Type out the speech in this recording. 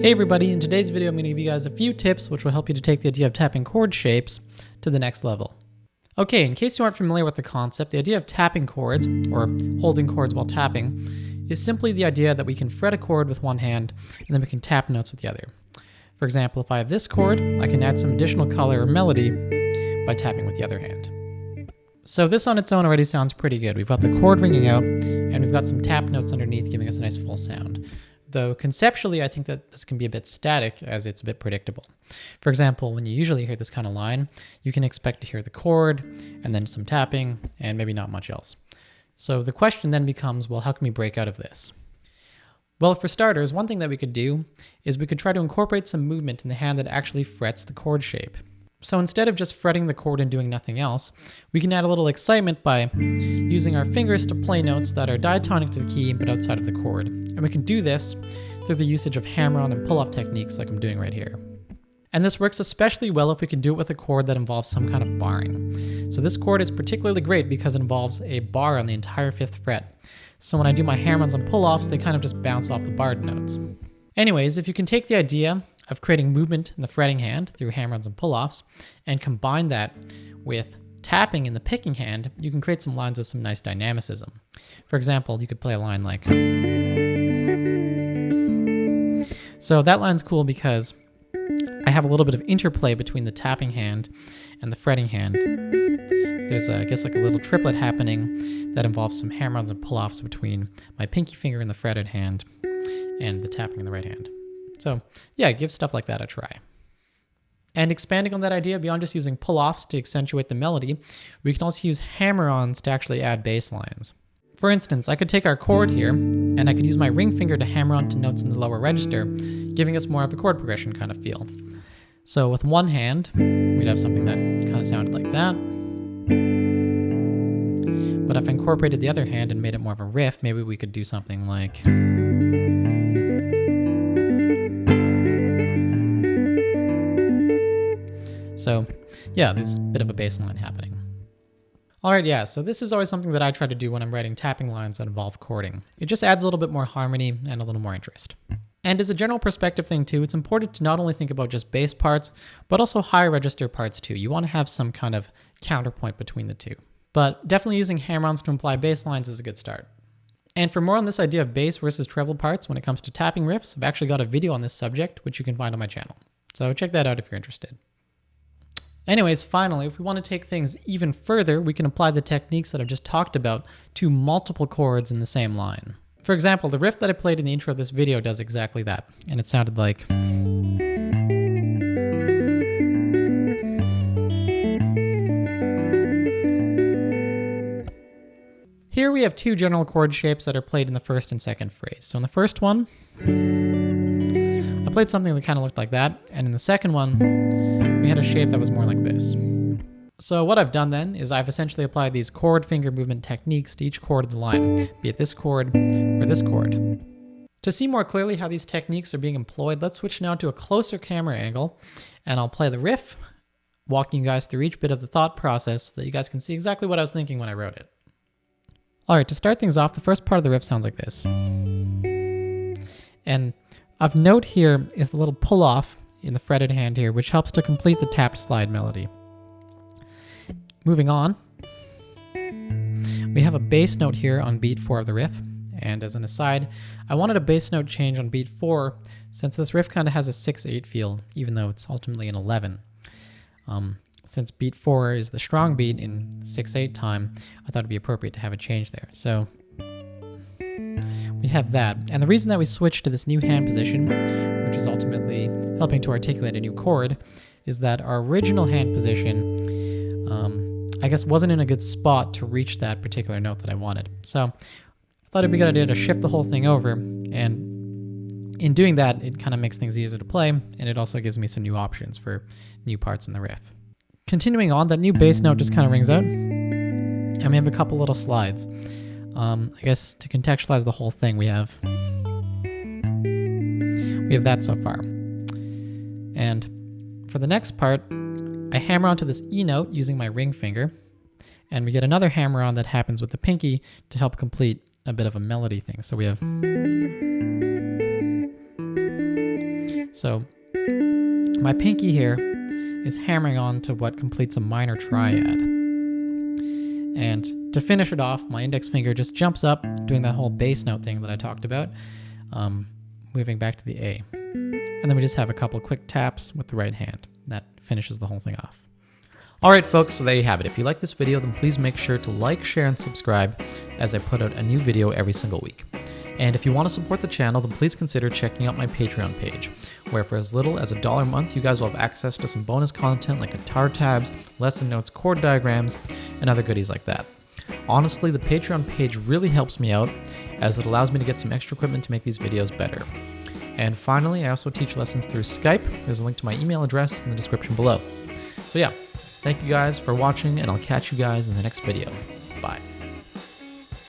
Hey everybody, in today's video I'm going to give you guys a few tips which will help you to take the idea of tapping chord shapes to the next level. Okay, in case you aren't familiar with the concept, the idea of tapping chords, or holding chords while tapping, is simply the idea that we can fret a chord with one hand and then we can tap notes with the other. For example, if I have this chord, I can add some additional color or melody by tapping with the other hand. So this on its own already sounds pretty good. We've got the chord ringing out and we've got some tap notes underneath giving us a nice full sound. Though conceptually, I think that this can be a bit static as it's a bit predictable. For example, when you usually hear this kind of line, you can expect to hear the chord and then some tapping and maybe not much else. So the question then becomes, well, how can we break out of this? Well, for starters, one thing that we could do is we could try to incorporate some movement in the hand that actually frets the chord shape. So instead of just fretting the chord and doing nothing else, we can add a little excitement by using our fingers to play notes that are diatonic to the key but outside of the chord. And we can do this through the usage of hammer-on and pull-off techniques like I'm doing right here. And this works especially well if we can do it with a chord that involves some kind of barring. So this chord is particularly great because it involves a bar on the entire 5th fret. So when I do my hammer-ons and pull-offs, they kind of just bounce off the barred notes. Anyways, if you can take the idea of creating movement in the fretting hand through hammer-ons and pull-offs and combine that with tapping in the picking hand, you can create some lines with some nice dynamicism. For example, you could play a line like... So that line's cool because I have a little bit of interplay between the tapping hand and the fretting hand. There's, I guess, like a little triplet happening that involves some hammer-ons and pull-offs between my pinky finger in the fretted hand and the tapping in the right hand. So yeah, give stuff like that a try. And expanding on that idea, beyond just using pull-offs to accentuate the melody, we can also use hammer-ons to actually add bass lines. For instance, I could take our chord here, and I could use my ring finger to hammer onto notes in the lower register, giving us more of a chord progression kind of feel. So with one hand, we'd have something that kind of sounded like that. But if I incorporated the other hand and made it more of a riff, maybe we could do something like... So yeah, there's a bit of a bass line happening. Alright, yeah, so this is always something that I try to do when I'm writing tapping lines that involve chording. It just adds a little bit more harmony and a little more interest. And as a general perspective thing too, it's important to not only think about just bass parts, but also high register parts too. You want to have some kind of counterpoint between the two. But definitely using hammer-ons to imply bass lines is a good start. And for more on this idea of bass versus treble parts when it comes to tapping riffs, I've actually got a video on this subject, which you can find on my channel. So check that out if you're interested. Anyways, finally, if we want to take things even further, we can apply the techniques that I've just talked about to multiple chords in the same line. For example, the riff that I played in the intro of this video does exactly that, and it sounded like... Here we have two general chord shapes that are played in the first and second phrase. So in the first one, I played something that kind of looked like that, and in the second one, we had a shape that was more like this. So what I've done then is I've essentially applied these chord finger movement techniques to each chord of the line, be it this chord or this chord. To see more clearly how these techniques are being employed, let's switch now to a closer camera angle, and I'll play the riff, walking you guys through each bit of the thought process so that you guys can see exactly what I was thinking when I wrote it. Alright, to start things off, the first part of the riff sounds like this. And of note here is the little pull-off in the fretted hand here, which helps to complete the tap slide melody. Moving on, we have a bass note here on beat 4 of the riff, and as an aside, I wanted a bass note change on beat 4 since this riff kind of has a 6/8 feel, even though it's ultimately an 11. Since beat 4 is the strong beat in 6/8 time, I thought it'd be appropriate to have a change there. So we have that. And the reason that we switched to this new hand position, which is ultimately helping to articulate a new chord, is that our original hand position, I guess, wasn't in a good spot to reach that particular note that I wanted. So I thought it'd be a good idea to shift the whole thing over, and in doing that, it kind of makes things easier to play, and it also gives me some new options for new parts in the riff. Continuing on, that new bass note just kind of rings out, and we have a couple little slides. I guess to contextualize the whole thing, we have that so far. And for the next part, I hammer onto this E note using my ring finger, and we get another hammer on that happens with the pinky to help complete a bit of a melody thing. So we have... So my pinky here is hammering on to what completes a minor triad. And to finish it off, my index finger just jumps up, doing that whole bass note thing that I talked about, moving back to the A. And then we just have a couple quick taps with the right hand. That finishes the whole thing off. Alright folks, so there you have it. If you like this video, then please make sure to like, share, and subscribe as I put out a new video every single week. And if you want to support the channel, then please consider checking out my Patreon page, where for as little as $1 a month, you guys will have access to some bonus content like guitar tabs, lesson notes, chord diagrams, and other goodies like that. Honestly, the Patreon page really helps me out, as it allows me to get some extra equipment to make these videos better. And finally, I also teach lessons through Skype. There's a link to my email address in the description below. So yeah, thank you guys for watching, and I'll catch you guys in the next video. Bye.